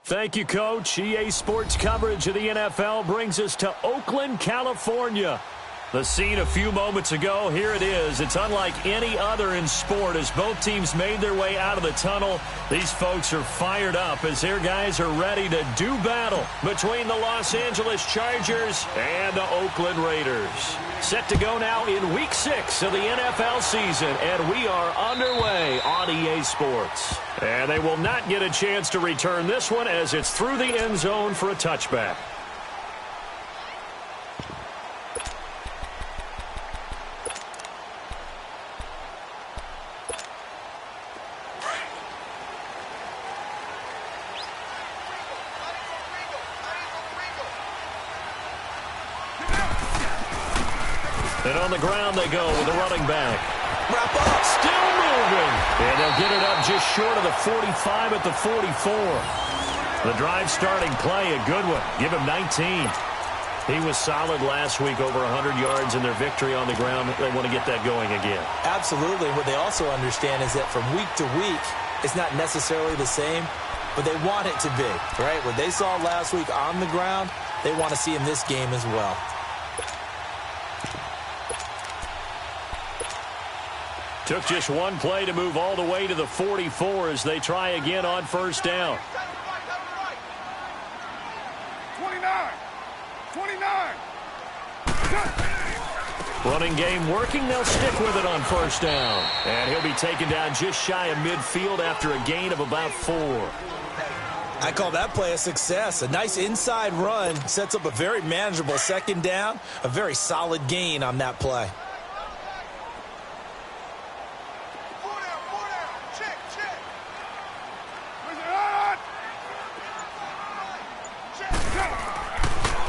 Thank you, Coach. EA Sports coverage of the NFL brings us to Oakland, California. The scene a few moments ago, here it is. It's unlike any other in sport as both teams made their way out of the tunnel. These folks are fired up as their guys are ready to do battle between the Los Angeles Chargers and the Oakland Raiders. Set to go now in Week 6 of the NFL season, and we are underway on EA Sports. And they will not get a chance to return this one as it's through the end zone for a touchback. And on the ground they go with the running back. Wrap up. Still moving. And they'll get it up just short of the 45 at the 44. The drive starting play, a good one. Give him 19. He was solid last week, over 100 yards in their victory on the ground. They want to get that going again. Absolutely. What they also understand is that from week to week, it's not necessarily the same, but they want it to be, right? What they saw last week on the ground, they want to see in this game as well. Took just one play to move all the way to the 44 as they try again on first down. 29. Running game working. They'll stick with it on first down. And he'll be taken down just shy of midfield after a gain of about 4. I call that play a success. A nice inside run sets up a very manageable second down. A very solid gain on that play.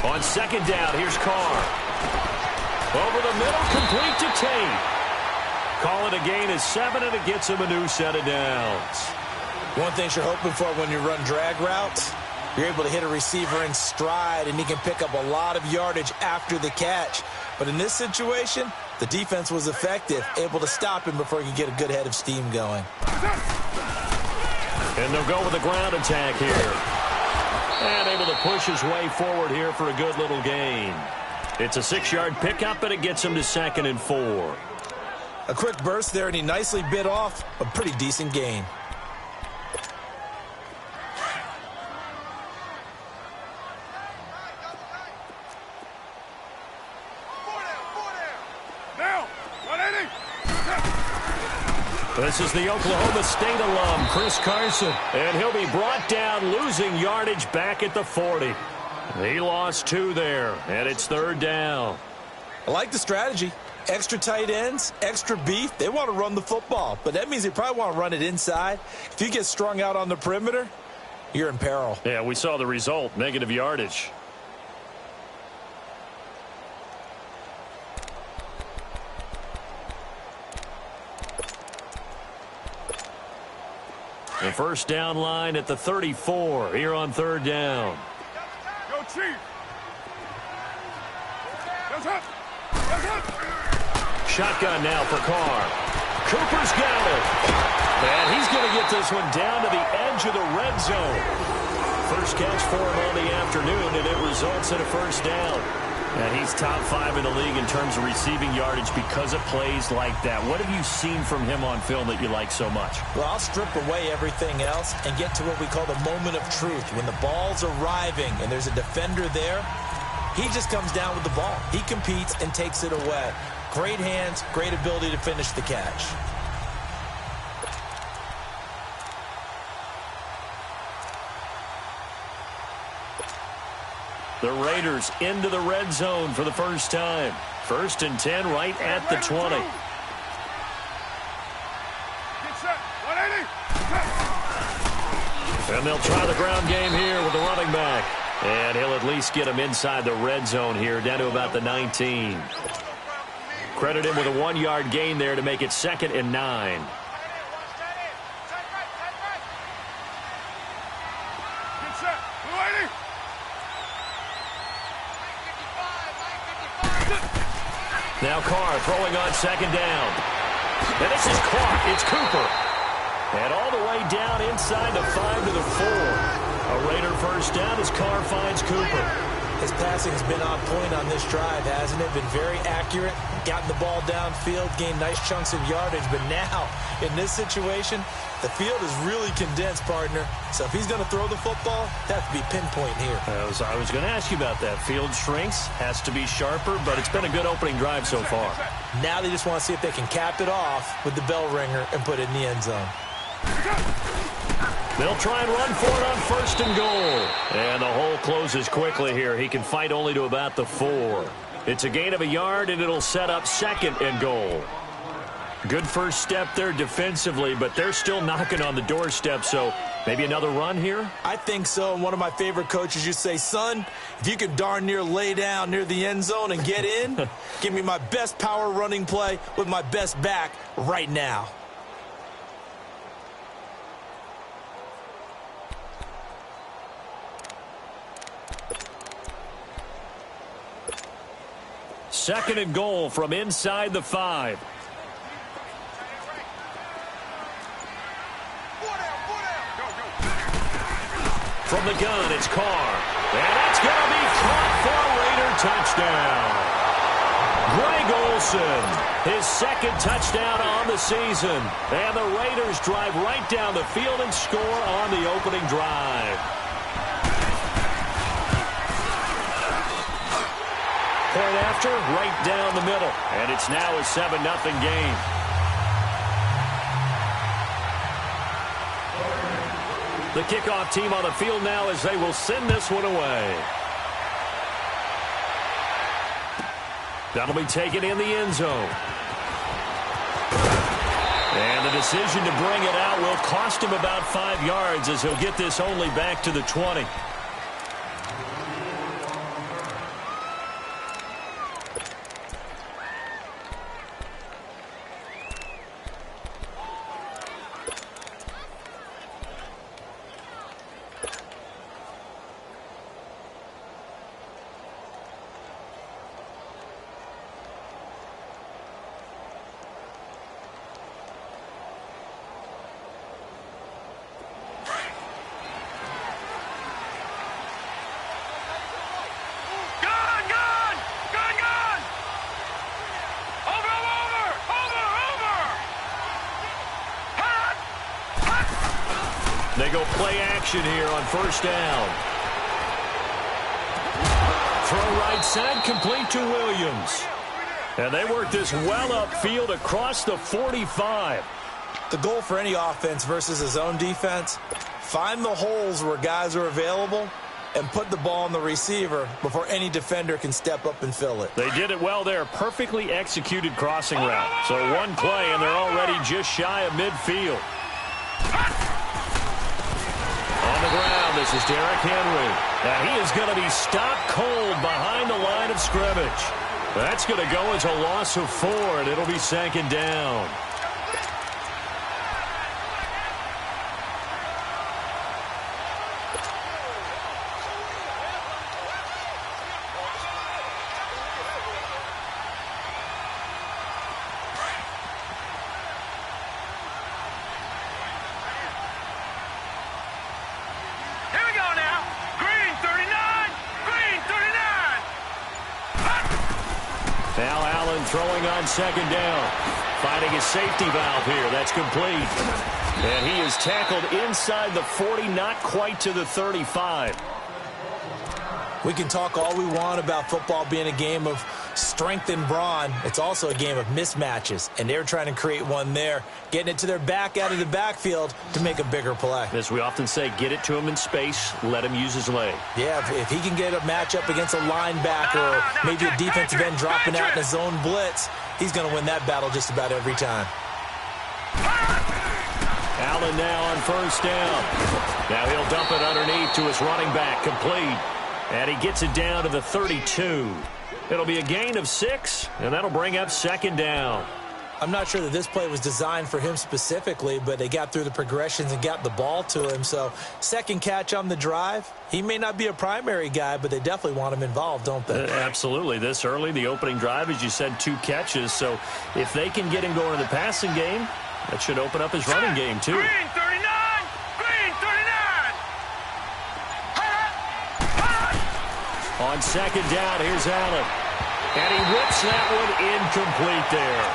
On second down, here's Carr. Over the middle, complete to Tate. Call it a gain of 7, and it gets him a new set of downs. One thing you're hoping for when you run drag routes, you're able to hit a receiver in stride, and he can pick up a lot of yardage after the catch. But in this situation, the defense was effective, able to stop him before he could get a good head of steam going. And they'll go with a ground attack here. And able to push his way forward here for a good little gain. It's a 6-yard pickup, and it gets him to 2nd and 4. A quick burst there, and he nicely bit off a pretty decent gain. This is the Oklahoma State alum, Chris Carson, and he'll be brought down, losing yardage back at the 40. He lost 2 there, and it's 3rd down. I like the strategy. Extra tight ends, extra beef. They want to run the football, but that means they probably want to run it inside. If you get strung out on the perimeter, you're in peril. Yeah, we saw the result, negative yardage. The first down line at the 34 here on 3rd down. Go, Chief. That's up. That's up. Shotgun now for Carr. Cooper's got it. And he's going to get this one down to the edge of the red zone. First catch for him on the afternoon, and it results in a first down. And he's top 5 in the league in terms of receiving yardage because of plays like that. What have you seen from him on film that you like so much? Well, I'll strip away everything else and get to what we call the moment of truth. When the ball's arriving and there's a defender there, he just comes down with the ball. He competes and takes it away. Great hands, great ability to finish the catch. The Raiders into the red zone for the first time. 1st and 10 right at the 20. Get set. 180. And they'll try the ground game here with the running back. And he'll at least get him inside the red zone here, down to about the 19. Credit him with a 1-yard gain there to make it 2nd and 9. Get set. 280. Now Carr throwing on 2nd down. And this is caught. It's Cooper. And all the way down inside the 5 to the 4. A Raider first down as Carr finds Cooper. His passing has been on point on this drive, hasn't it? Been very accurate, gotten the ball downfield, gained nice chunks of yardage. But now, in this situation, the field is really condensed, partner. So if he's going to throw the football, that has to be pinpoint here. I was going to ask you about that. Field shrinks, has to be sharper, but it's been a good opening drive so far. Now they just want to see if they can cap it off with the bell ringer and put it in the end zone. They'll try and run for it on first and goal. And the hole closes quickly here. He can fight only to about the 4. It's a gain of a yard, and it'll set up second and goal. Good first step there defensively, but they're still knocking on the doorstep, so maybe another run here? I think so, and one of my favorite coaches used to say, son, if you can darn near lay down near the end zone and get in, give me my best power running play with my best back right now. Second and goal from inside the 5. From the gun, it's Carr. And it's going to be caught for a Raider touchdown. Greg Olsen, his second touchdown on the season. And the Raiders drive right down the field and score on the opening drive. Point after, right down the middle. And it's now a 7-0 game. The kickoff team on the field now as they will send this one away. That'll be taken in the end zone. And the decision to bring it out will cost him about 5 yards as he'll get this only back to the 20. They go play action here on first down. Throw right side, complete to Williams. And they work this well upfield across the 45. The goal for any offense versus his own defense, find the holes where guys are available and put the ball on the receiver before any defender can step up and fill it. They did it well there. Perfectly executed crossing route. So one play, and they're already just shy of midfield. On the ground, this is Derrick Henry. Now he is going to be stopped cold behind the line of scrimmage. That's going to go as a loss of 4, and it'll be second down. Throwing on second down. Finding his safety valve here. That's complete. And he is tackled inside the 40, not quite to the 35. We can talk all we want about football being a game of strength and brawn. It's also a game of mismatches, and they're trying to create one there, getting it to their back out of the backfield to make a bigger play. As we often say, get it to him in space, let him use his leg. Yeah, if he can get a matchup against a linebacker or maybe a defensive end dropping out in a zone blitz, he's going to win that battle just about every time. Allen now on first down. Now he'll dump it underneath to his running back, complete. And he gets it down to the 32. It'll be a gain of 6, and that'll bring up second down. I'm not sure that this play was designed for him specifically, but they got through the progressions and got the ball to him. So second catch on the drive. He may not be a primary guy, but they definitely want him involved, don't they? Absolutely. This early, the opening drive, as you said, 2 catches. So if they can get him going in the passing game, that should open up his running game too. Green 39! Green 39! On second down, here's Allen. And he whips that one incomplete there.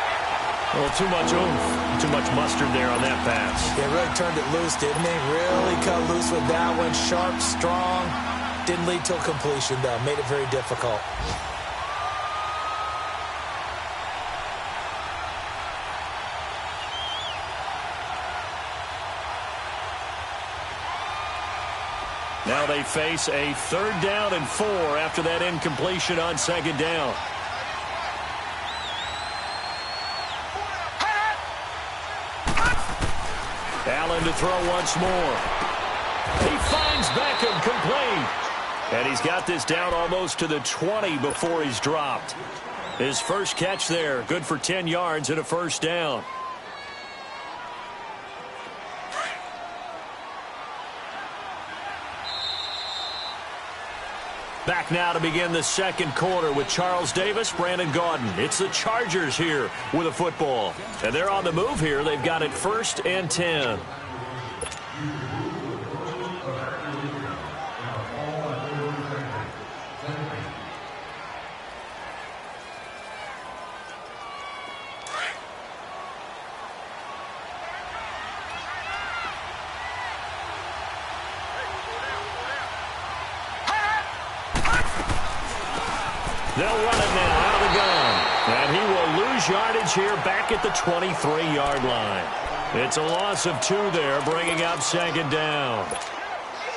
Well, too much oomph, too much mustard there on that pass. Yeah, really turned it loose, didn't he? Really cut loose with that one. Sharp, strong. Didn't lead till completion, though. Made it very difficult. Now they face a 3rd down and 4 after that incompletion on second down. Allen to throw once more. He finds Beckham complete. And he's got this down almost to the 20 before he's dropped. His first catch there, good for 10 yards and a 1st down. Back now to begin the second quarter with Charles Davis, Brandon Gaudin. It's the Chargers here with a football. And they're on the move here. They've got it 1st and 10. They'll run it now out of the gun. And he will lose yardage here back at the 23-yard line. It's a loss of 2 there, bringing up second down.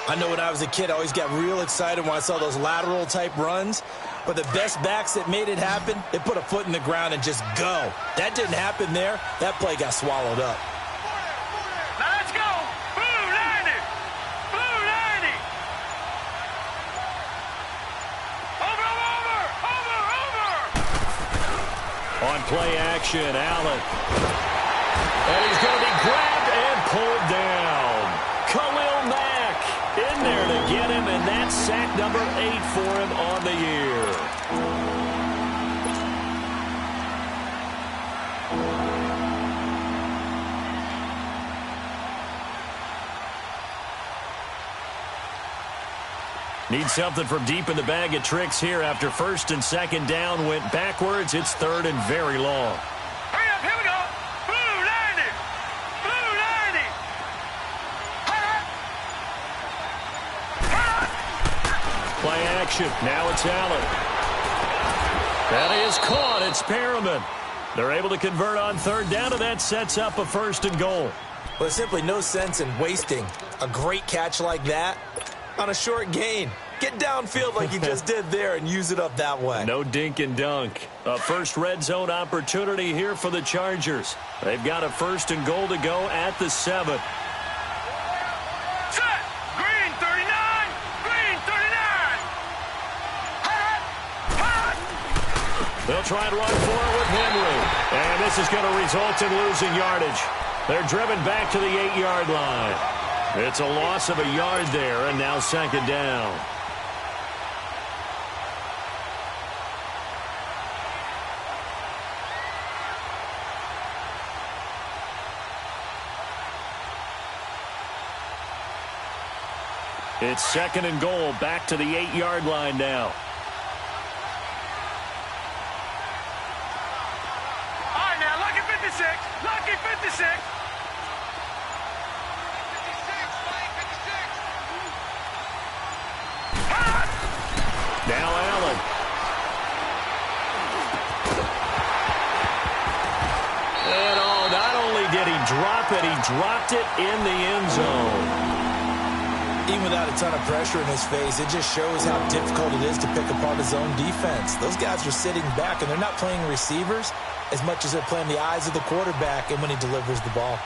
I know when I was a kid, I always got real excited when I saw those lateral-type runs. But the best backs that made it happen, they put a foot in the ground and just go. That didn't happen there. That play got swallowed up. Now let's go. Blue 90. Blue 90. Over. On play action, Allen. And he's going to be grabbed and pulled down. Khalil Mack in there to get him, and that's sack number 8 for him on the year. Need something from deep in the bag of tricks here after 1st and 2nd down went backwards. It's 3rd and very long. Hurry up, here we go. Blue 90. Blue 90. Play action. Now it's Allen. That is caught. It's Perriman. They're able to convert on 3rd down, and that sets up a 1st and goal. Well, there's simply no sense in wasting a great catch like that on a short gain. Get downfield like you just did there and use it up that way. No dink and dunk. A first red zone opportunity here for the Chargers. They've got a 1st and goal to go at the 7. Set. Green 39. Green 39. They'll try and run for it with Henry. And this is going to result in losing yardage. They're driven back to the 8-yard line. It's a loss of a yard there, and now 2nd down. It's 2nd and goal, back to the 8-yard line now. All right, now, lucky 56. Lucky 56. Now Allen. And not only did he drop it, he dropped it in the end zone. Even without a ton of pressure in his face, it just shows how difficult it is to pick apart his own defense. Those guys are sitting back, and they're not playing receivers as much as they're playing the eyes of the quarterback and when he delivers the ball.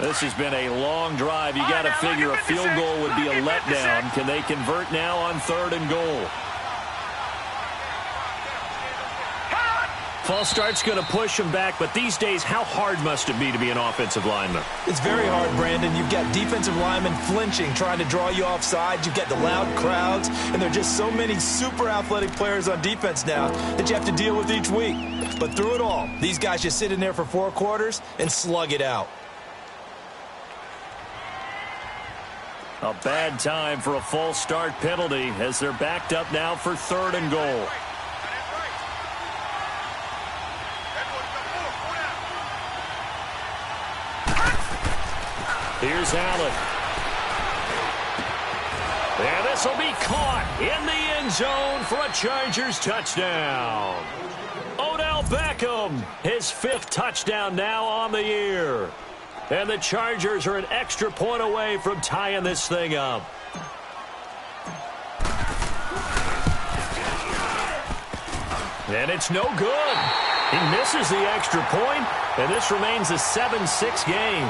This has been a long drive. You got to figure a field goal would be a letdown. Can they convert now on 3rd and goal? False start's going to push him back, but these days, how hard must it be to be an offensive lineman? It's very hard, Brandon. You've got defensive linemen flinching, trying to draw you offside. You've got the loud crowds, and there are just so many super athletic players on defense now that you have to deal with each week. But through it all, these guys just sit in there for 4 quarters and slug it out. A bad time for a false start penalty as they're backed up now for 3rd and goal. Here's Allen. And this will be caught in the end zone for a Chargers touchdown. Odell Beckham, his 5th touchdown now on the year. And the Chargers are an extra point away from tying this thing up. And it's no good. He misses the extra point, and this remains a 7-6 game.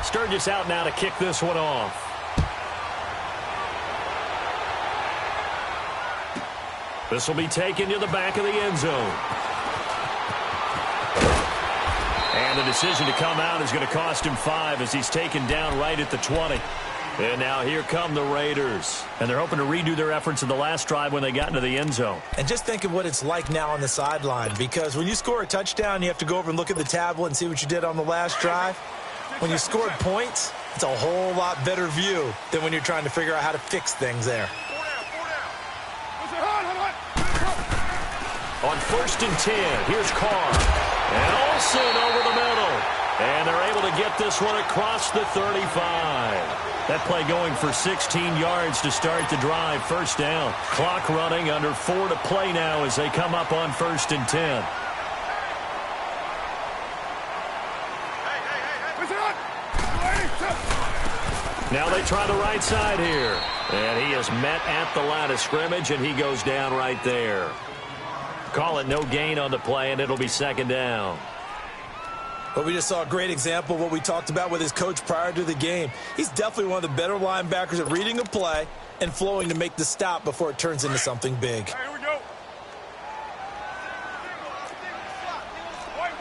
Sturgis out now to kick this one off. This will be taken to the back of the end zone. And the decision to come out is going to cost him 5 as he's taken down right at the 20. And now here come the Raiders. And they're hoping to redo their efforts in the last drive when they got into the end zone. And just think of what it's like now on the sideline, because when you score a touchdown, you have to go over and look at the tablet and see what you did on the last drive. When you scored points, it's a whole lot better view than when you're trying to figure out how to fix things there. On 1st and 10, here's Carr. And Olsen over the middle. And they're able to get this one across the 35. That play going for 16 yards to start the drive. 1st down. Clock running, under 4 to play now as they come up on 1st and 10. Now they try the right side here. And he is met at the line of scrimmage, and he goes down right there. Call it no gain on the play, and it'll be 2nd down. But we just saw a great example of what we talked about with his coach prior to the game. He's definitely one of the better linebackers at reading a play and flowing to make the stop before it turns into something big. Hey, here we go. White.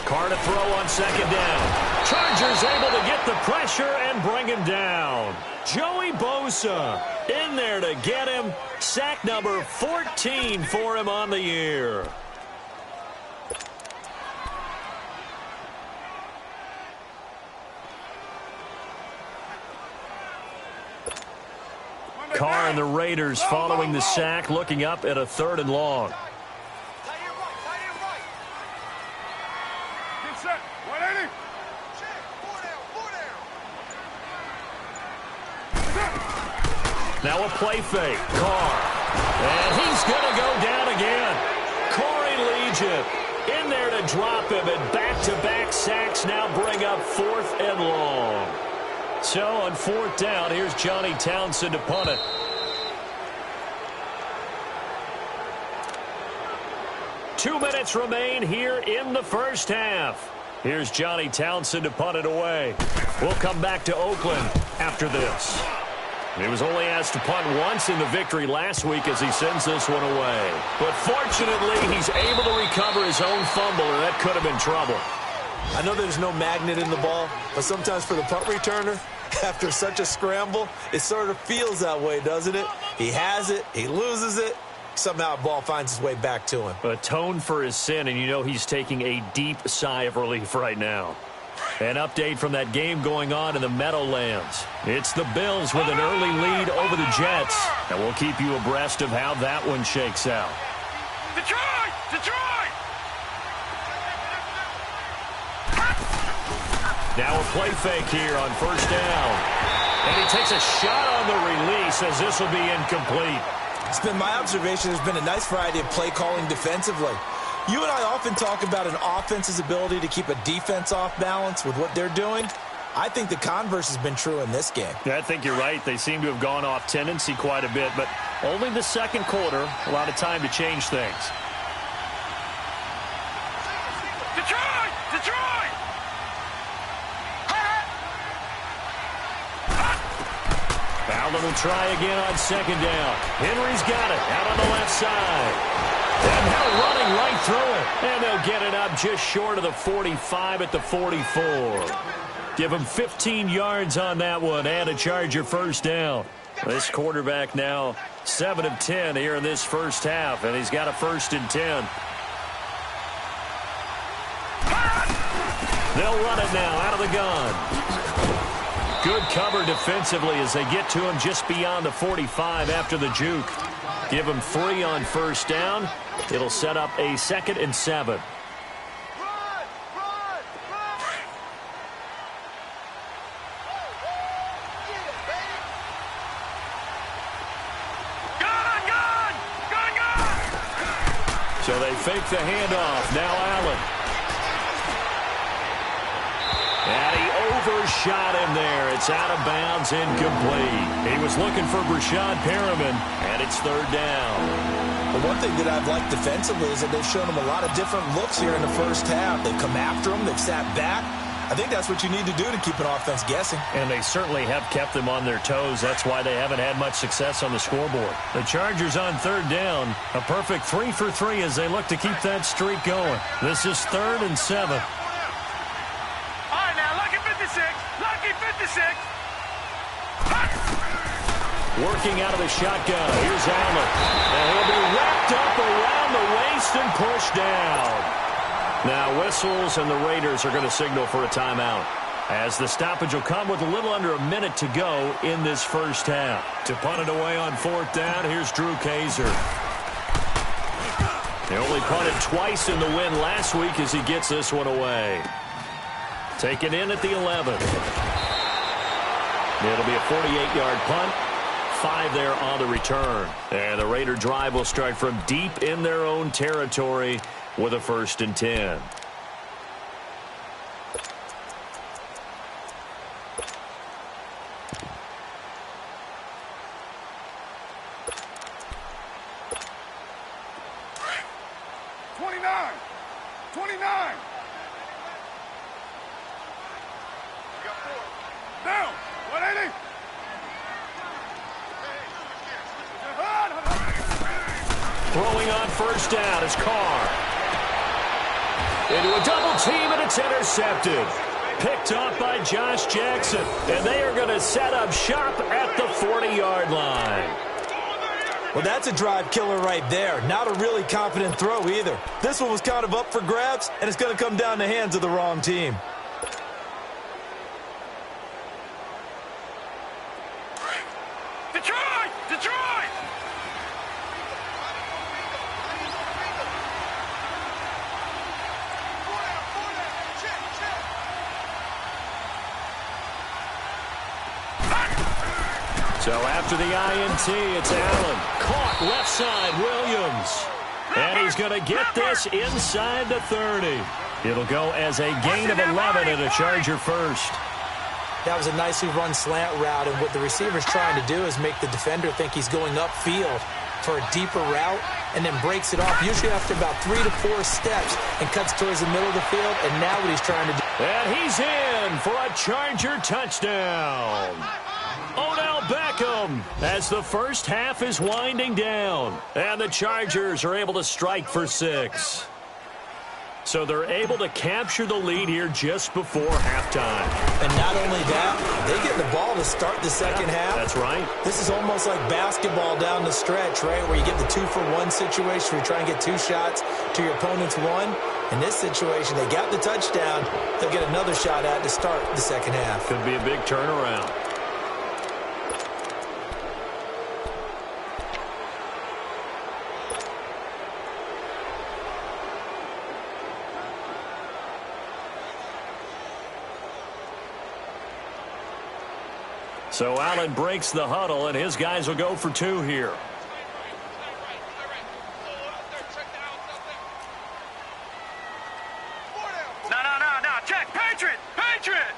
Carr to throw on 2nd down. Chargers able to get the pressure and bring him down. Joey Bosa in there to get him. Sack number 14 for him on the year. Carr and the Raiders following the sack, looking up at a 3rd and long. Now a play fake. Carr. And he's going to go down again. Corey Legion in there to drop him, and back-to-back sacks now bring up 4th and long. So on 4th down, here's Johnny Townsend to punt it. Two minutes remain here in the 1st half. Here's Johnny Townsend to punt it away. We'll come back to Oakland after this. He was only asked to punt once in the victory last week as he sends this one away. But fortunately, he's able to recover his own fumble, and that could have been trouble. I know there's no magnet in the ball, but sometimes for the punt returner, after such a scramble, it sort of feels that way, doesn't it? He has it, he loses it, somehow the ball finds its way back to him. Atone for his sin, and you know he's taking a deep sigh of relief right now. An update from that game going on in the Meadowlands. It's the Bills with an early lead over the Jets. And we'll keep you abreast of how that one shakes out. Detroit! Now a play fake here on 1st down. And he takes a shot on the release as this will be incomplete. It's been my observation there's been a nice variety of play calling defensively. You and I often talk about an offense's ability to keep a defense off balance with what they're doing. I think the converse has been true in this game. Yeah, I think you're right. They seem to have gone off tendency quite a bit, but only the 2nd quarter, a lot of time to change things. Detroit! Fowler will try again on 2nd down. Henry's got it out on the left side. And they're running right through it. And they'll get it up just short of the 45 at the 44. Give him 15 yards on that one and a Charger first down. This quarterback now 7 of 10 here in this first half, and he's got a 1st and 10. They'll run it now out of the gun. Good cover defensively as they get to him just beyond the 45 after the juke. Give him 3 on first down. It'll set up a 2nd and 7. So they fake the handoff. Now Allen. And he overshot him there. It's out of bounds, incomplete. He was looking for Brashad Perriman, and it's 3rd down. The one thing that I've liked defensively is that they've shown him a lot of different looks here in the first half. They've come after him. They've sat back. I think that's what you need to do to keep an offense guessing. And they certainly have kept them on their toes. That's why they haven't had much success on the scoreboard. The Chargers on 3rd down. A perfect 3 for 3 as they look to keep that streak going. This is 3rd and 7. All right, now, lucky 56. Lucky 56. Working out of the shotgun. Here's Allen. And he'll be wrapped up around the waist and pushed down. Now whistles, and the Raiders are going to signal for a timeout, as the stoppage will come with a little under a minute to go in this first half. To punt it away on 4th down, here's Drew Kaiser. They only punted twice in the win last week as he gets this one away. Taken in at the 11. It'll be a 48-yard punt. 5 there on the return. And the Raider drive will start from deep in their own territory with a 1st and 10. Down. 180. Throwing on first down is Carr. Into a double team, and it's intercepted. Picked off by Josh Jackson. And they are going to set up shop at the 40-yard line. Well, that's a drive killer right there. Not a really confident throw either. This one was kind of up for grabs, and it's going to come down the hands of the wrong team. Detroit! Detroit! So after the INT, it's Allen. Caught left side, Williams. And he's going to get this inside the 30. It'll go as a gain of 11 and a Charger first. That was a nicely run slant route, and what the receiver's trying to do is make the defender think he's going upfield for a deeper route and then breaks it off, usually after about 3 to 4 steps, and cuts towards the middle of the field, and now what he's trying to do. And he's in for a Charger touchdown. Odell Beckham as the first half is winding down. And the Chargers are able to strike for 6. So they're able to capture the lead here just before halftime. And not only that, they get the ball to start the second half. That's right. This is almost like basketball down the stretch, right, where you get the 2-for-1 situation where you try and get 2 shots to your opponent's 1. In this situation, they got the touchdown. They'll get another shot at to start the second half. Could be a big turnaround. So Allen breaks the huddle, and his guys will go for 2 here. No. Check. Patriot. Patriot.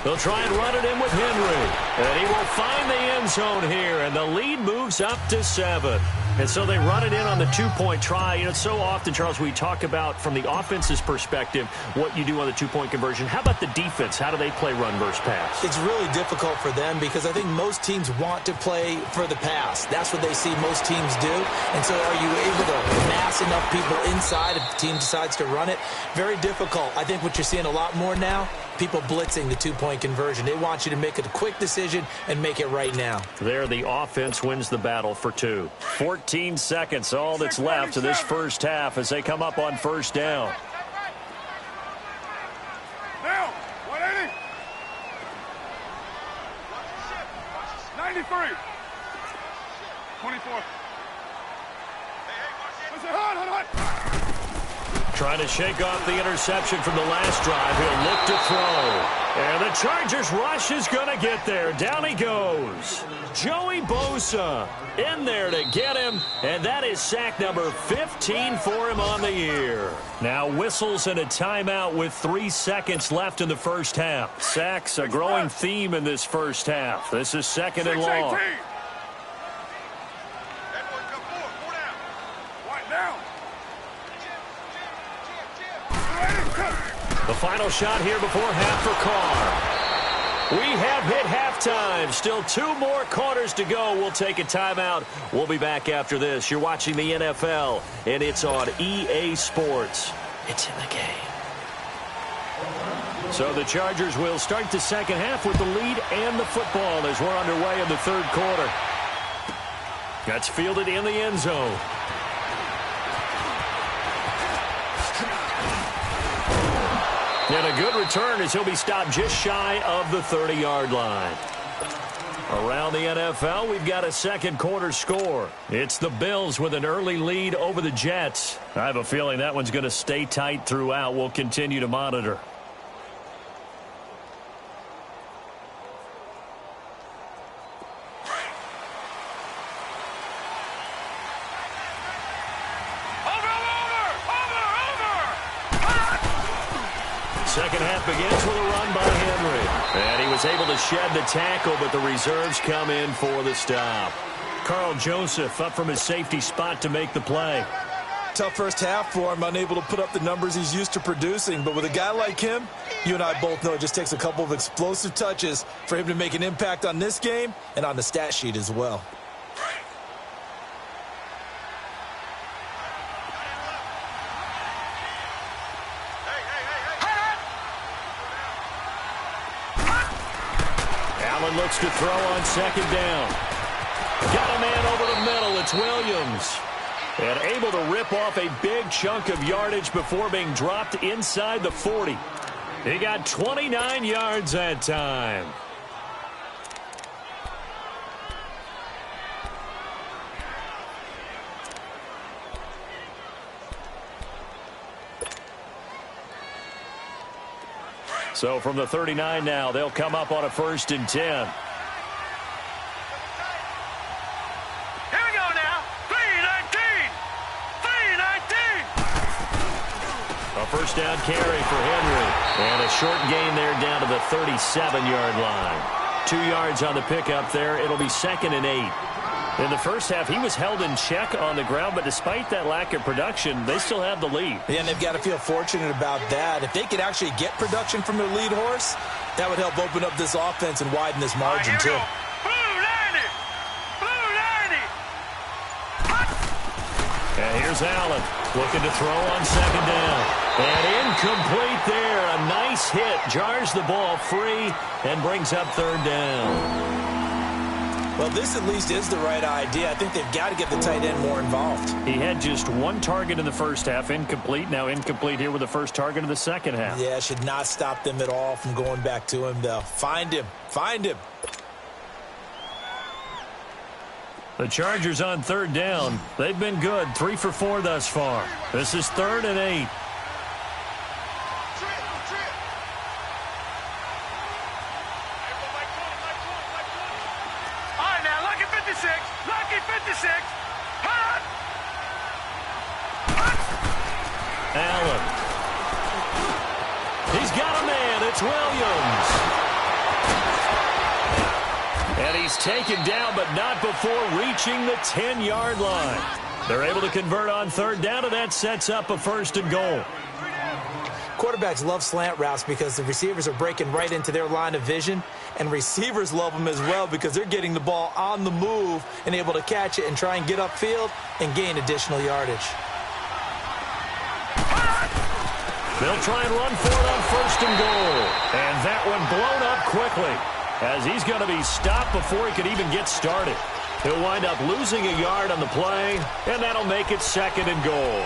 They'll try and run it in with Henry. And he will find the end zone here, and the lead moves up to 7. And so they run it in on the two-point try. You know, so often, Charles, we talk about from the offense's perspective what you do on the two-point conversion. How about the defense? How do they play run versus pass? It's really difficult for them because I think most teams want to play for the pass. That's what they see most teams do. And so are you able to mass enough people inside if the team decides to run it? Very difficult. I think what you're seeing a lot more now, people blitzing the two-point conversion. They want you to make a quick decision and make it right now. There, the offense wins the battle for 2. 14 seconds, all that's left of this first half as they come up on first down. Now, 180. 93. 24. Hot. Trying to shake off the interception from the last drive. He'll look to throw. And the Chargers rush is going to get there. Down he goes. Joey Bosa in there to get him. And that is sack number 15 for him on the year. Now whistles and a timeout with 3 seconds left in the first half. Sacks a growing theme in this first half. This is second and long. The final shot here before half for Carr. We have hit halftime. Still 2 more quarters to go. We'll take a timeout. We'll be back after this. You're watching the NFL, and it's on EA Sports. It's in the game. So the Chargers will start the second half with the lead and the football as we're underway in the third quarter. That's fielded in the end zone. And a good return as he'll be stopped just shy of the 30-yard line. Around the NFL, we've got a second quarter score. It's the Bills with an early lead over the Jets. I have a feeling that one's going to stay tight throughout. We'll continue to monitor. Second half begins with a run by Henry. And he was able to shed the tackle, but the reserves come in for the stop. Carl Joseph up from his safety spot to make the play. Tough first half for him, unable to put up the numbers he's used to producing. But with a guy like him, you and I both know it just takes a couple of explosive touches for him to make an impact on this game and on the stat sheet as well. Looks to throw on second down. Got a man over the middle. It's Williams. And able to rip off a big chunk of yardage before being dropped inside the 40. He got 29 yards that time. So from the 39 now, they'll come up on a 1st and 10. Here we go now. 3-19. 3-19. A first down carry for Henry. And a short gain there down to the 37-yard line. 2 yards on the pickup there. It'll be 2nd and 8. In the first half, he was held in check on the ground, but despite that lack of production, they still have the lead. Yeah, and they've got to feel fortunate about that. If they could actually get production from their lead horse, that would help open up this offense and widen this margin, too. Blue 90. Blue 90. And here's Allen looking to throw on second down. And incomplete there. A nice hit. Jars the ball free and brings up third down. Well, this at least is the right idea. I think they've got to get the tight end more involved. He had just 1 target in the first half, incomplete. Now incomplete here with the first target of the second half. Yeah, should not stop them at all from going back to him, though. Find him. Find him. The Chargers on third down. They've been good. 3 for 4 thus far. This is 3rd and 8. Allen. He's got a man. It's Williams. And he's taken down, but not before reaching the 10-yard line. They're able to convert on third down, and that sets up a 1st and goal. Quarterbacks love slant routes because the receivers are breaking right into their line of vision, and receivers love them as well because they're getting the ball on the move and able to catch it and try and get upfield and gain additional yardage. They'll try and run for it on 1st and goal. And that one blown up quickly as he's going to be stopped before he could even get started. He'll wind up losing a yard on the play, and that'll make it 2nd and goal.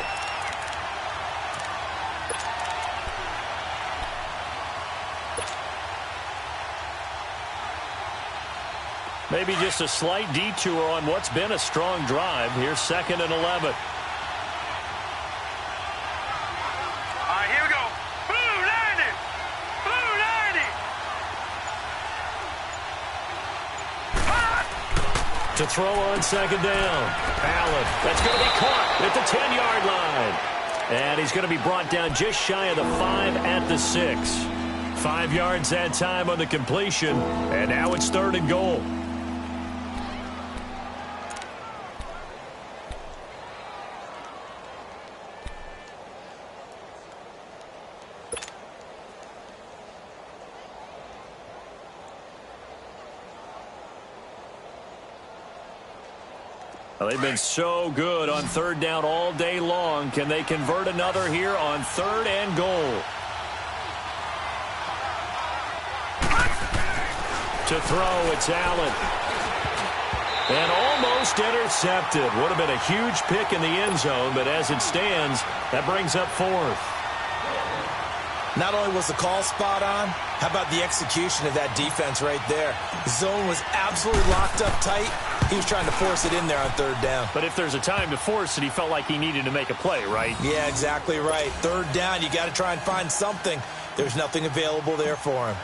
Maybe just a slight detour on what's been a strong drive. Here's 2nd and 11. Here we go. Blue 90. Blue 90. To throw on 2nd down. Allen. That's going to be caught at the 10-yard line. And he's going to be brought down just shy of the 5 at the 6. 5 yards that time on the completion. And now it's 3rd and goal. Well, they've been so good on 3rd down all day long. Can they convert another here on 3rd and goal? To throw, it's Allen. And almost intercepted. Would have been a huge pick in the end zone, but as it stands, that brings up 4th. Not only was the call spot on, how about the execution of that defense right there? The zone was absolutely locked up tight. He was trying to force it in there on 3rd down. But if there's a time to force it, he felt like he needed to make a play, right? Yeah, exactly right. 3rd down, you got to try and find something. There's nothing available there for him.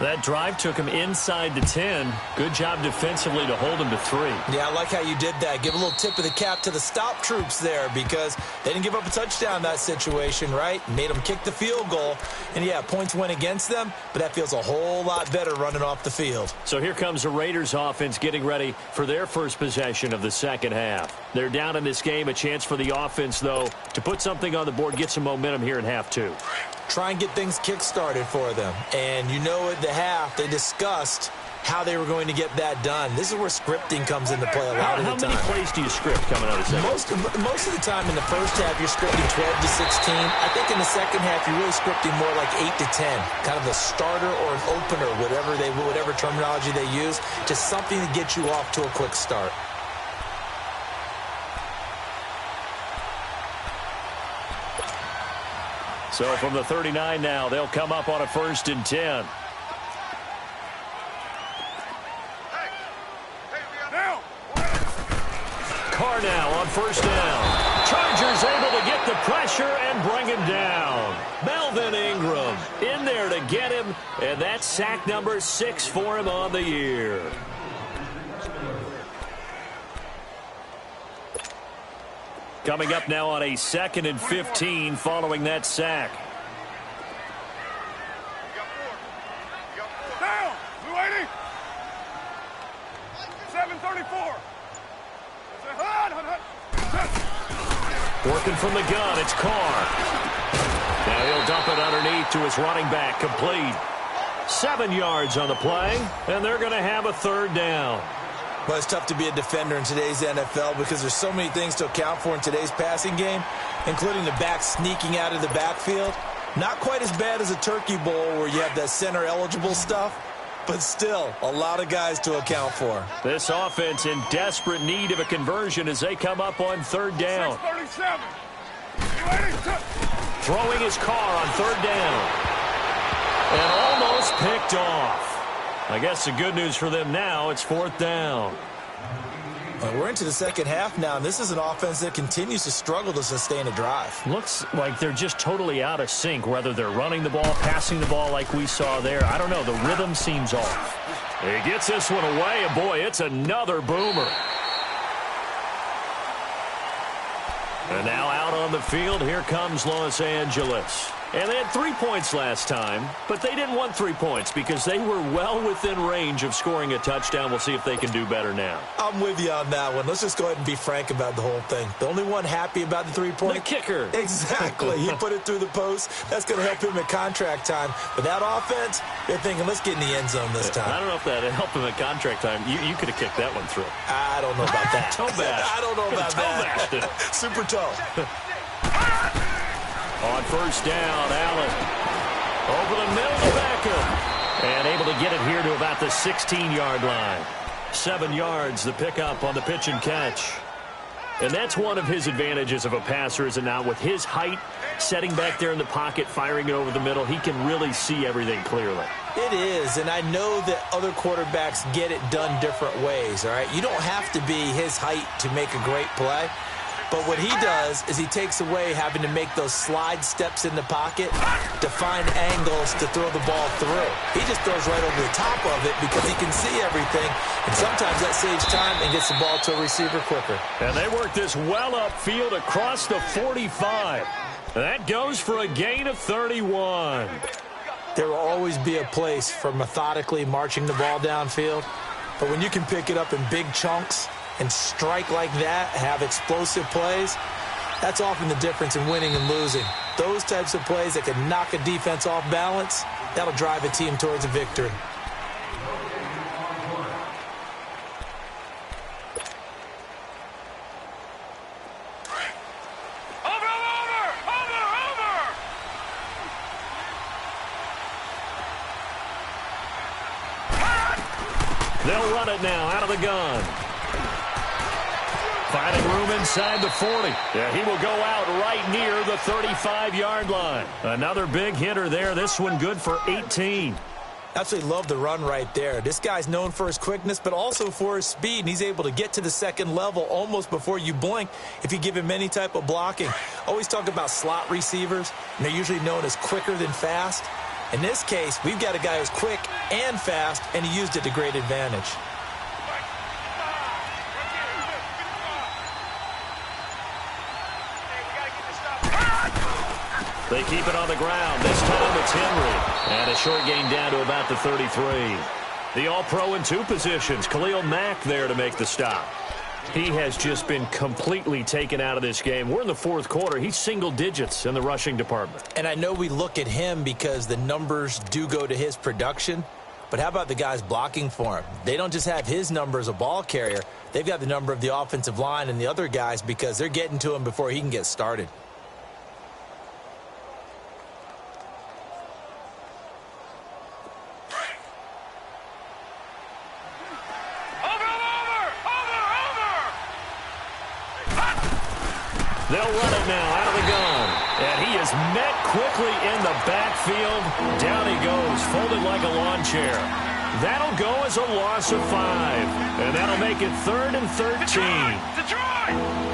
That drive took him inside the 10. Good job defensively to hold him to 3. Yeah, I like how you did that. Give a little tip of the cap to the stop troops there because they didn't give up a touchdown in that situation, right? Made them kick the field goal. And, yeah, points went against them, but that feels a whole lot better running off the field. So here comes the Raiders offense getting ready for their first possession of the 2nd half. They're down in this game. A chance for the offense, though, to put something on the board, get some momentum here in half 2. Try and get things kick-started for them. And you know at the half, they discussed how they were going to get that done. This is where scripting comes into play a lot of the time. How many plays do you script coming out of the second? Most of the time in the first half, you're scripting 12 to 16. I think in the second half, you're really scripting more like 8 to 10. Kind of a starter or an opener, whatever terminology they use, just something to get you off to a quick start. So from the 39 now, they'll come up on a 1st and 10. Carr now on 1st down. Chargers able to get the pressure and bring him down. Melvin Ingram in there to get him, and that's sack number 6 for him on the year. Coming up now on a 2nd and 15 following that sack. Down. Blue 80. 734. Working from the gun, it's Carr. Now he'll dump it underneath to his running back, complete. 7 yards on the play, and they're going to have a 3rd down. Well, it's tough to be a defender in today's NFL because there's so many things to account for in today's passing game, including the back sneaking out of the backfield. Not quite as bad as a turkey bowl where you have that center-eligible stuff, but still a lot of guys to account for. This offense in desperate need of a conversion as they come up on 3rd down. 637. Throwing his Carr on 3rd down. And almost picked off. I guess the good news for them now, it's 4th down. Well, we're into the second half now, and this is an offense that continues to struggle to sustain a drive. Looks like they're just totally out of sync, whether they're running the ball, passing the ball like we saw there. I don't know. The rhythm seems off. He gets this one away, and boy, it's another boomer. And now out on the field, here comes Los Angeles. And they had 3 points last time, but they didn't want 3 points because they were well within range of scoring a touchdown. We'll see if they can do better now. I'm with you on that one. Let's just go ahead and be frank about the whole thing. The only one happy about the 3-point? The kicker. Exactly. He put it through the post. That's going to help him at contract time. But that offense, they're thinking, let's get in the end zone this time. I don't know if that helped him at contract time. You could have kicked that one through. I don't know about that. Toe bash. I don't know about that. Super toe. On first down, Allen. Over the middle to Beckham. And able to get it here to about the 16-yard line. 7 yards, the pickup on the pitch and catch. And that's one of his advantages of a passer, is it not? With his height, setting back there in the pocket, firing it over the middle, he can really see everything clearly. It is, and I know that other quarterbacks get it done different ways, all right? You don't have to be his height to make a great play. But what he does is he takes away having to make those slide steps in the pocket to find angles to throw the ball through. He just throws right over the top of it because he can see everything, and sometimes that saves time and gets the ball to a receiver quicker. And they work this well upfield across the 45. That goes for a gain of 31. There will always be a place for methodically marching the ball downfield, but when you can pick it up in big chunks and strike like that, have explosive plays, that's often the difference in winning and losing. Those types of plays that can knock a defense off balance, that'll drive a team towards a victory. They'll run it now out of the gun. Finding room inside the 40. Yeah, he will go out right near the 35-yard line. Another big hitter there. This one good for 18. Absolutely love the run right there. This guy's known for his quickness, but also for his speed. And he's able to get to the second level almost before you blink if you give him any type of blocking. Always talk about slot receivers, and they're usually known as quicker than fast. In this case, we've got a guy who's quick and fast, and he used it to great advantage. They keep it on the ground. This time it's Henry. And a short gain down to about the 33. The All-Pro in 2 positions. Khalil Mack there to make the stop. He has just been completely taken out of this game. We're in the 4th quarter. He's single digits in the rushing department. And I know we look at him because the numbers do go to his production. But how about the guys blocking for him? They don't just have his number as a ball carrier. They've got the number of the offensive line and the other guys because they're getting to him before he can get started. They'll run it now out of the gun. And he is met quickly in the backfield. Down he goes, folded like a lawn chair. That'll go as a loss of 5. And that'll make it 3rd and 13. Detroit! Detroit!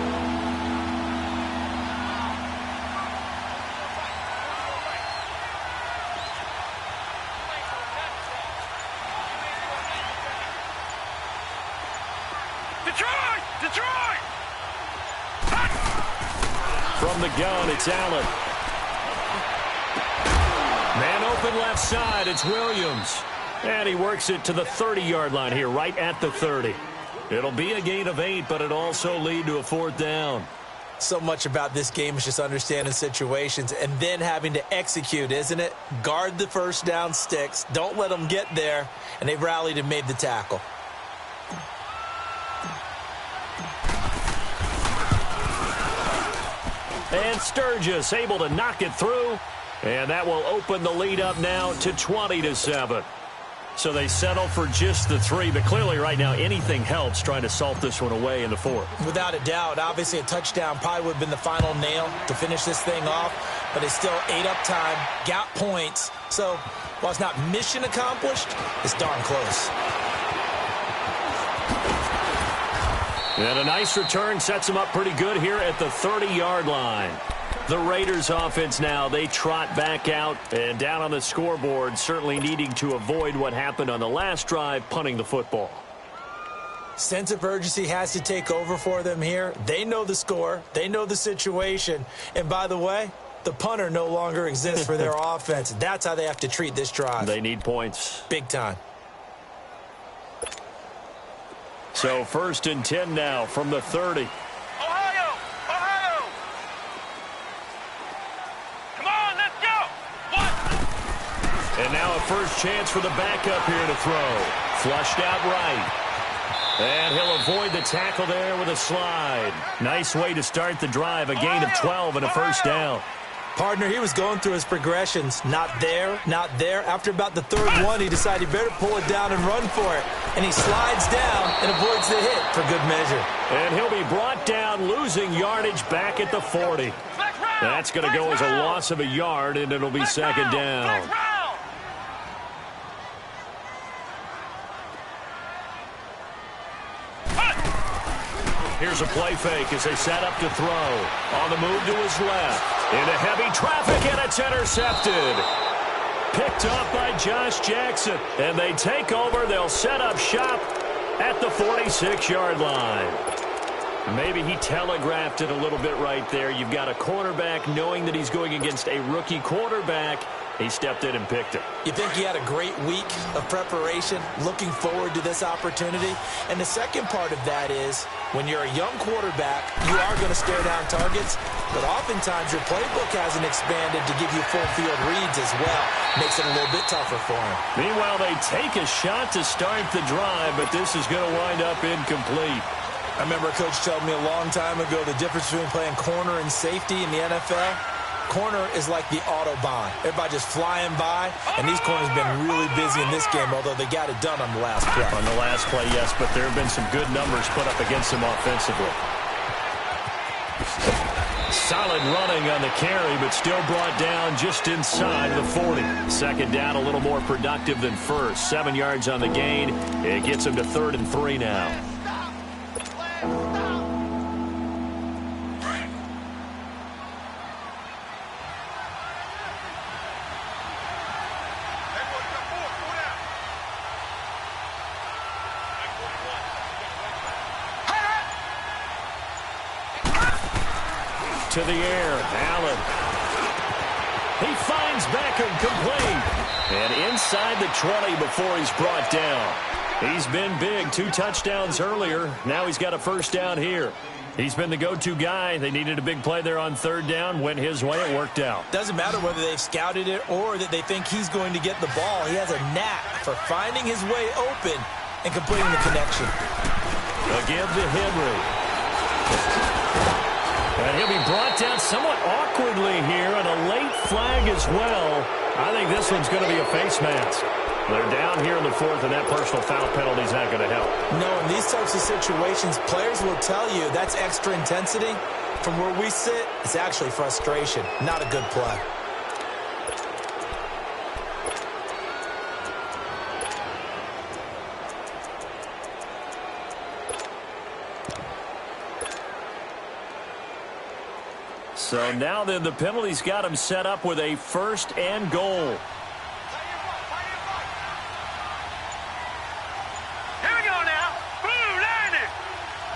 From the gun, it's Allen. Man open left side, it's Williams. And he works it to the 30-yard line here, right at the 30. It'll be a gain of 8, but it'll also lead to a 4th down. So much about this game is just understanding situations and then having to execute, isn't it? Guard the first down sticks. Don't let them get there. And they've rallied and made the tackle. And Sturgis able to knock it through. And that will open the lead up now to 20-7. So they settle for just the 3. But clearly right now anything helps trying to salt this one away in the 4th. Without a doubt. Obviously a touchdown probably would have been the final nail to finish this thing off. But it's still ate up time, got points. So while it's not mission accomplished, it's darn close. And a nice return sets them up pretty good here at the 30-yard line. The Raiders offense now, they trot back out and down on the scoreboard, certainly needing to avoid what happened on the last drive, punting the football. Sense of urgency has to take over for them here. They know the score. They know the situation. And by the way, the punter no longer exists for their offense. That's how they have to treat this drive. They need points. Big time. So 1st and 10 now from the 30. Ohio! Ohio! Come on, let's go! One! And now a first chance for the backup here to throw. Flushed out right. And he'll avoid the tackle there with a slide. Nice way to start the drive. A gain of 12 and a first down. Partner, he was going through his progressions. Not there, not there. After about the third one, he decided he better pull it down and run for it. And he slides down and avoids the hit for good measure. And he'll be brought down, losing yardage back at the 40. That's going to go as a loss of a yard, and it'll be second down. Here's a play fake as they set up to throw. On the move to his left. Into heavy traffic, and it's intercepted. Picked up by Josh Jackson. And they take over. They'll set up shop at the 46-yard line. Maybe he telegraphed it a little bit right there. You've got a quarterback knowing that he's going against a rookie quarterback. He stepped in and picked it. You think he had a great week of preparation, looking forward to this opportunity? And the second part of that is, when you're a young quarterback, you are going to stare down targets, but oftentimes your playbook hasn't expanded to give you full field reads as well. Makes it a little bit tougher for him. Meanwhile, they take a shot to start the drive, but this is going to wind up incomplete. I remember a coach told me a long time ago the difference between playing corner and safety in the NFL. Corner is like the Autobahn. Everybody just flying by, and these corners have been really busy in this game, although they got it done on the last play. On the last play, yes, but there have been some good numbers put up against them offensively. Solid running on the carry, but still brought down just inside the 40. Second down, a little more productive than first. 7 yards on the gain. It gets him to 3rd and 3 now. To the air, Allen. He finds Beckham complete. And inside the 20 before he's brought down. He's been big, 2 touchdowns earlier. Now he's got a first down here. He's been the go-to guy. They needed a big play there on 3rd down. Went his way. It worked out. Doesn't matter whether they've scouted it or that they think he's going to get the ball. He has a knack for finding his way open and completing the connection. Again to Henry. And he'll be brought down somewhat awkwardly here, and a late flag as well. I think this one's going to be a face mask. They're down here in the 4th, and that personal foul penalty is not going to help. No, in these types of situations, players will tell you that's extra intensity. From where we sit, it's actually frustration, not a good play. So now then the penalty's got him set up with a 1st and goal. Here we go now. Blue 90.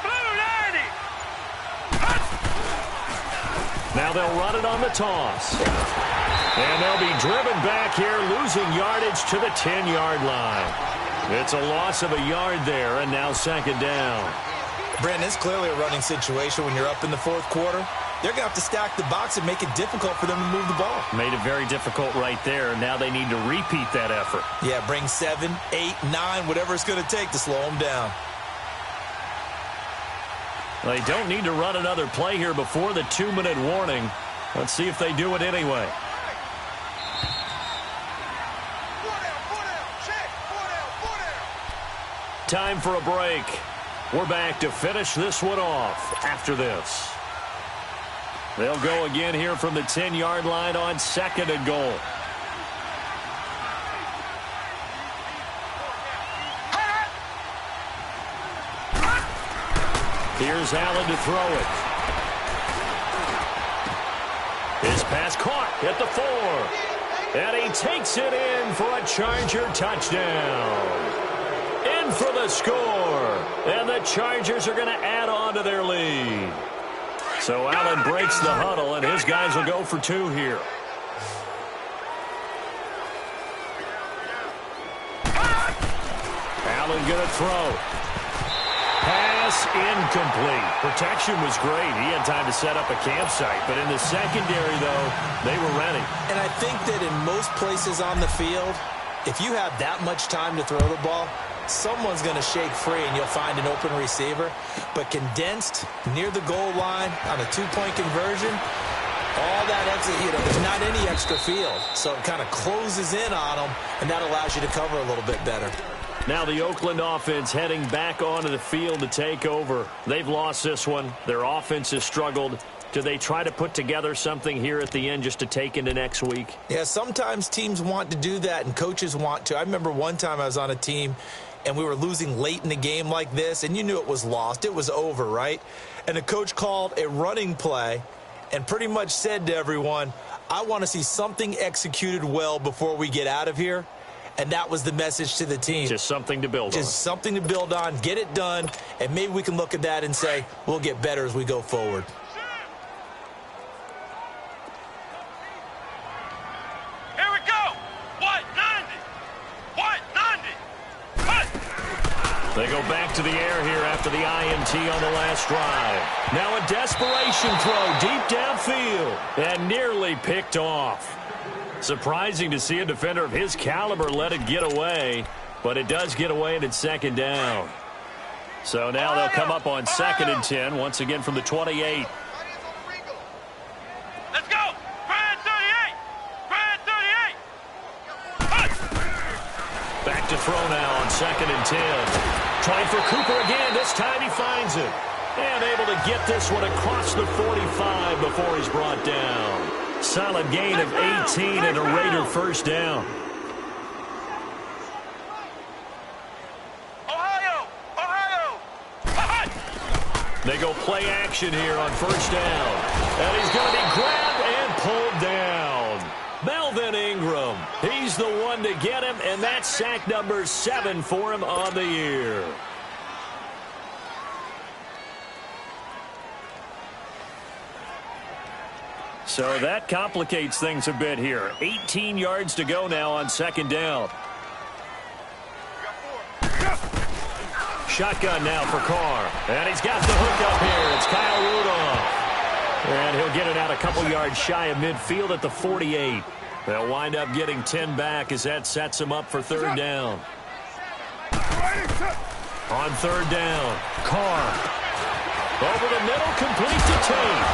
Blue 90. Now they'll run it on the toss. And they'll be driven back here, losing yardage to the 10-yard line. It's a loss of a yard there, and now 2nd down. Brandon, it's clearly a running situation when you're up in the 4th quarter. They're going to have to stack the box and make it difficult for them to move the ball. Made it very difficult right there. Now they need to repeat that effort. Yeah, bring 7, 8, 9, whatever it's going to take to slow them down. They don't need to run another play here before the 2-minute warning. Let's see if they do it anyway. Time for a break. We're back to finish this one off after this. They'll go again here from the 10-yard line on 2nd and goal. Here's Allen to throw it. His pass caught at the 4. And he takes it in for a Charger touchdown. In for the score. And the Chargers are going to add on to their lead. So Allen breaks the huddle, and his guys will go for 2 here. Allen going to throw. Pass incomplete. Protection was great. He had time to set up a campsite. But in the secondary, though, they were ready. And I think that in most places on the field, if you have that much time to throw the ball, someone's going to shake free and you'll find an open receiver. But condensed near the goal line on a 2-point conversion, all that exit, there's not any extra field. So it kind of closes in on them, and that allows you to cover a little bit better. Now the Oakland offense heading back onto the field to take over. They've lost this one. Their offense has struggled. Do they try to put together something here at the end just to take into next week? Yeah, sometimes teams want to do that and coaches want to. I remember one time I was on a team and we were losing late in the game like this, and you knew it was lost. It was over, right? And the coach called a running play and pretty much said to everyone, I want to see something executed well before we get out of here. And that was the message to the team. Just something to build on. Just something to build on, get it done, and maybe we can look at that and say, we'll get better as we go forward. Here we go. What? 90. What? 90. What? They go back to the air here after the INT on the last drive. Now a desperation throw deep downfield and nearly picked off. Surprising to see a defender of his caliber let it get away, but it does get away and it's 2nd down. So now they'll come up on 2nd and 10 once again from the 28. Let's go. Brad 38. Brad 38. Back to throw now on 2nd and 10. Trying for Cooper again. This time he finds it. And able to get this one across the 45 before he's brought down. Solid gain of 18 and a Raider 1st down. Ohio. Ohio. They go play action here on 1st down. And he's going to be grabbed and pulled down. Melvin Ingram. He's the one to get him, and that's sack number 7 for him on the year. So that complicates things a bit here. 18 yards to go now on 2nd down. Shotgun now for Carr. And he's got the hook up here. It's Kyle Rudolph. And he'll get it out a couple yards shy of midfield at the 48. They'll wind up getting 10 back as that sets him up for 3rd down. On 3rd down, Carr. Over the middle, complete to Tate.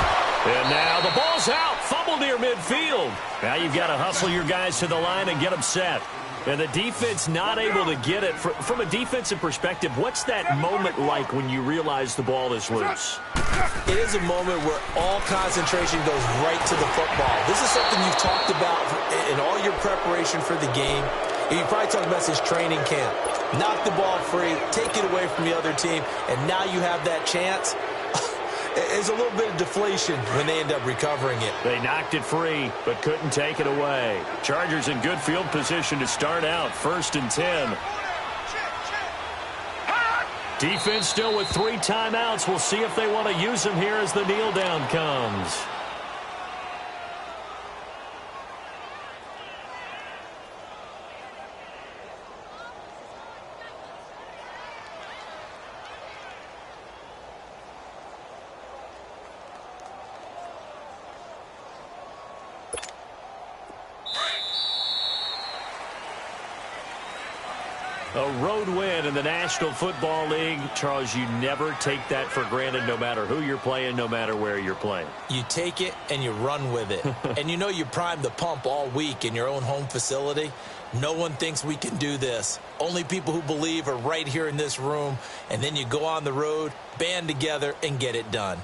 And now the ball's out. Fumble near midfield. Now you've got to hustle your guys to the line and get them set. And the defense not able to get it. From a defensive perspective, what's that moment like when you realize the ball is loose? It is a moment where all concentration goes right to the football. This is something you've talked about in all your preparation for the game. And you probably talked about this training camp. Knock the ball free, take it away from the other team, and now you have that chance. There's a little bit of deflation when they end up recovering it. They knocked it free, but couldn't take it away. Chargers in good field position to start out, 1st and 10. Defense still with 3 timeouts. We'll see if they want to use them here as the kneel down comes. A road win in the National Football League. Charles, you never take that for granted no matter who you're playing, no matter where you're playing. You take it and you run with it. And you know you primed the pump all week in your own home facility. No one thinks we can do this. Only people who believe are right here in this room. And then you go on the road, band together, and get it done.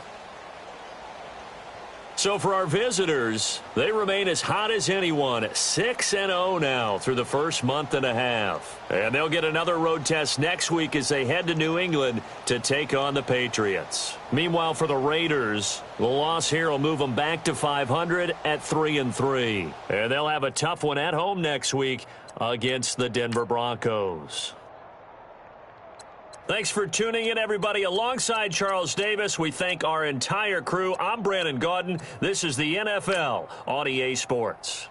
So for our visitors, they remain as hot as anyone, 6-0 now through the first month and a half. And they'll get another road test next week as they head to New England to take on the Patriots. Meanwhile, for the Raiders, the loss here will move them back to 500 at 3-3. And they'll have a tough one at home next week against the Denver Broncos. Thanks for tuning in, everybody. Alongside Charles Davis, we thank our entire crew. I'm Brandon Gaudin. This is the NFL on EA Sports.